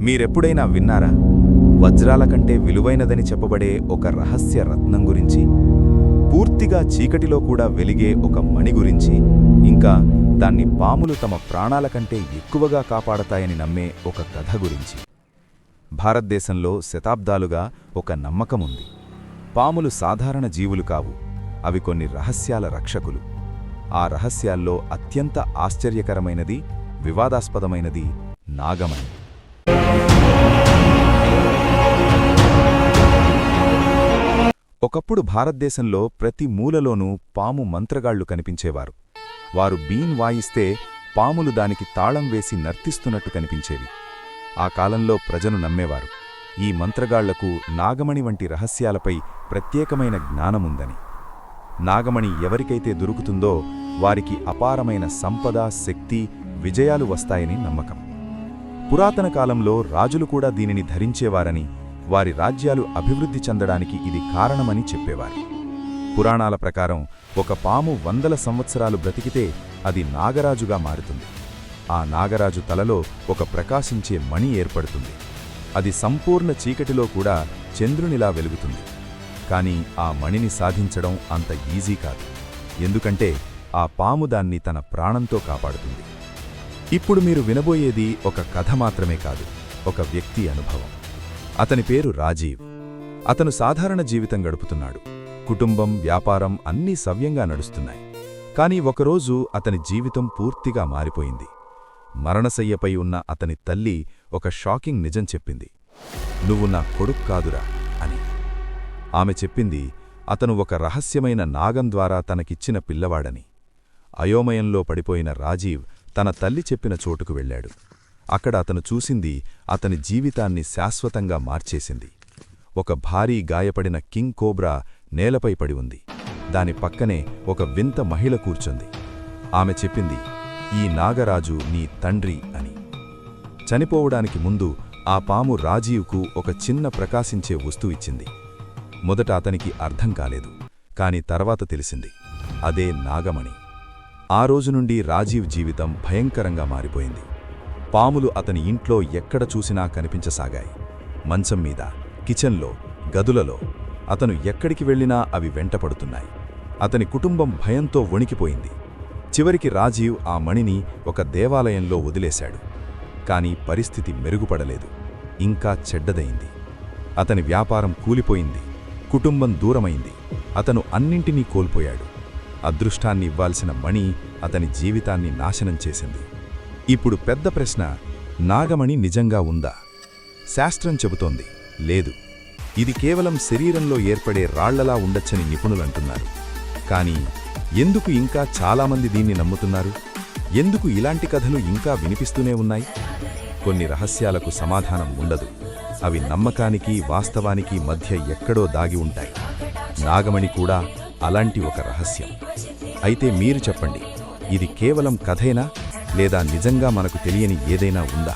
మీరెప్పుడైనా విన్నారా వజ్రాల కంటే విలువైనదని చెప్పబడే ఒక రహస్య రత్నం గురించి, పూర్తిగా చీకటిలో కూడా వెలిగే ఒక మణి గురించి, ఇంకా దాన్ని పాములు తమ ప్రాణాల కంటే ఎక్కువగా కాపాడతాయని నమ్మే ఒక కథ గురించి? భారతదేశంలో శతాబ్దాలుగా ఒక నమ్మకముంది. పాములు సాధారణ జీవులు కావు, అవి కొన్ని రహస్యాల రక్షకులు. ఆ రహస్యాల్లో అత్యంత ఆశ్చర్యకరమైనది, వివాదాస్పదమైనది నాగమణి. ఒకప్పుడు భారతదేశంలో ప్రతి మూలలోనూ పాము మంత్రగాళ్లు కనిపించేవారు. వారు బీన్ వాయిస్తే పాములు దానికి తాళం వేసి నర్తిస్తున్నట్టు కనిపించేవి. ఆ కాలంలో ప్రజలు నమ్మేవారు, ఈ మంత్రగాళ్లకు నాగమణి వంటి రహస్యాలపై ప్రత్యేకమైన జ్ఞానముందని. నాగమణి ఎవరికైతే దొరుకుతుందో వారికి అపారమైన సంపద, శక్తి, విజయాలు వస్తాయని నమ్మకం. పురాతన కాలంలో రాజులు కూడా దీనిని ధరించేవారని, వారి రాజ్యాలు అభివృద్ధి చెందడానికి ఇది కారణమని చెప్పేవారు. పురాణాల ప్రకారం ఒక పాము 100 సంవత్సరాలు బ్రతికితే అది నాగరాజుగా మారుతుంది. ఆ నాగరాజు తలలో ఒక ప్రకాశించే మణి ఏర్పడుతుంది. అది సంపూర్ణ చీకటిలో కూడా చంద్రునిలా వెలుగుతుంది. కాని ఆ మణిని సాధించడం అంత ఈజీ కాదు, ఎందుకంటే ఆ పాము దాన్ని తన ప్రాణంతో కాపాడుతుంది. ఇప్పుడు మీరు వినబోయేది ఒక కథ మాత్రమే కాదు, ఒక వ్యక్తి అనుభవం. అతని పేరు రాజీవ్. అతను సాధారణ జీవితం గడుపుతున్నాడు. కుటుంబం, వ్యాపారం అన్నీ సవ్యంగా నడుస్తున్నాయి. కాని ఒకరోజు అతని జీవితం పూర్తిగా మారిపోయింది. మరణశయ్యపై ఉన్న అతని తల్లి ఒక షాకింగ్ నిజం చెప్పింది. "నువ్వు నా కొడుకు కాదురా" అని. ఆమె చెప్పింది అతను ఒక రహస్యమైన నాగం ద్వారా తనకిచ్చిన పిల్లవాడని. అయోమయంలో పడిపోయిన రాజీవ్ తన తల్లి చెప్పిన చోటుకు వెళ్ళాడు. అక్కడ అతను చూసింది అతని జీవితాన్ని శాశ్వతంగా మార్చేసింది. ఒక భారీ గాయపడిన కింగ్ కోబ్రా నేలపై పడి ఉంది. దాని పక్కనే ఒక వింత మహిళ కూర్చుంది. ఆమె చెప్పింది, "ఈ నాగరాజు నీ తండ్రి" అని. చనిపోవడానికి ముందు ఆ పాము రాజీవ్కు ఒక చిన్న ప్రకాశించే వస్తువిచ్చింది. మొదట అతనికి అర్థం కాలేదు, కాని తర్వాత తెలిసింది, అదే నాగమణి. ఆ రోజు నుండి రాజీవ్ జీవితం భయంకరంగా మారిపోయింది. పాములు అతని ఇంట్లో ఎక్కడ చూసినా కనిపించసాగాయి. మంచం మీద, కిచెన్లో, గదులలో. అతను ఎక్కడికి వెళ్ళినా అవి వెంటపడుతున్నాయి. అతని కుటుంబం భయంతో వణికిపోయింది. చివరికి రాజీవ్ ఆ మణిని ఒక దేవాలయంలో వదిలేశాడు. కాని పరిస్థితి మెరుగుపడలేదు, ఇంకా చెడ్డదయింది. అతని వ్యాపారం కూలిపోయింది, కుటుంబం దూరమైంది. అతను అన్నింటినీ కోల్పోయాడు. అదృష్టాన్ని ఇవ్వాల్సిన మణి అతని జీవితాన్ని నాశనం చేసింది. ఇప్పుడు పెద్ద ప్రశ్న, నాగమణి నిజంగా ఉందా? శాస్త్రం చెబుతోంది, లేదు. ఇది కేవలం శరీరంలో ఏర్పడే రాళ్లలా ఉండొచ్చని నిపుణులంటున్నారు. కానీ ఎందుకు ఇంకా చాలామంది దీన్ని నమ్ముతున్నారు? ఎందుకు ఇలాంటి కథలు ఇంకా వినిపిస్తూనే ఉన్నాయి? కొన్ని రహస్యాలకు సమాధానం ఉండదు. అవి నమ్మకానికి, వాస్తవానికి మధ్య ఎక్కడో దాగి ఉంటాయి. నాగమణి కూడా అలాంటి ఒక రహస్యం. అయితే మీరు చెప్పండి, ఇది కేవలం కథేనా, లేదా నిజంగా మనకు తెలియని ఏదైనా ఉందా?